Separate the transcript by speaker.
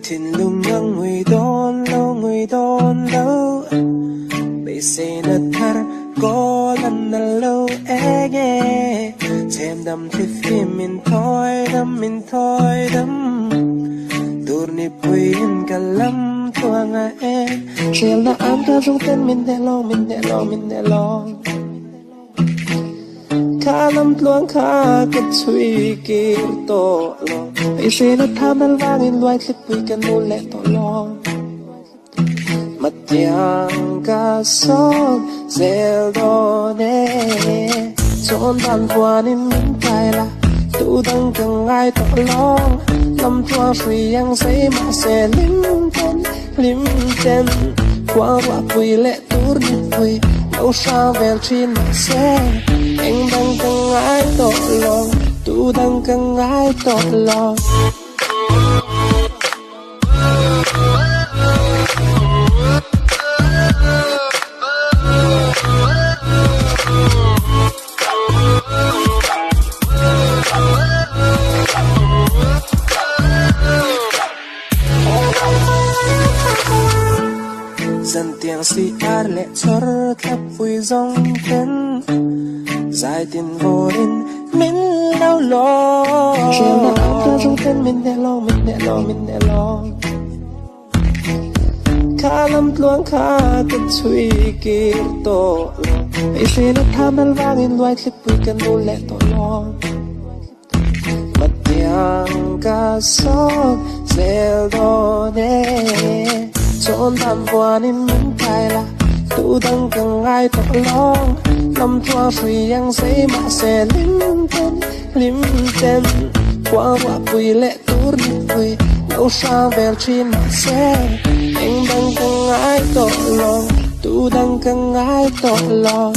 Speaker 1: Thìn lung ngang người đón lâu bây sẽ nát thar có lần nào lâu ege xem đam thì phim mình thôi đam dur ni puin kalam tuanga e shel na am ka jung ten min de lo kalam tuang kha kat chui ki to lo ai se na tham dal wang in loi klip pui kan no le to lo mat yang ka so zel do ne chon dan quan in min kai la tu dang kang ai to long năm thua suy yang say mà sẽ lim ten qua qua quỳ lệ tour đi quỳ đâu sao về trên mà sẽ anh đang cần ai tội lòng tu đang cần ai tội lòng dần tiếng si ar lệ chor thấp vui dòng tên dài tiền vô in min đau lo chuyện đã áo cho dòng tên min để lo khá lắm luang khá kết suy kì tổ ấy xin nó tham đal vang in loài clip vui cần vô lệ tổ lo mặt tiếng ca sóc rêu đô nê chọn tạm quan in min kai la tu đang cần ai to long năm thua suy yang say mà sẽ lim ten qua qua quỳ lệ tour đi quỳ đâu sao về trên mà sẽ anh đang cần ai to long tu đang cần ai to long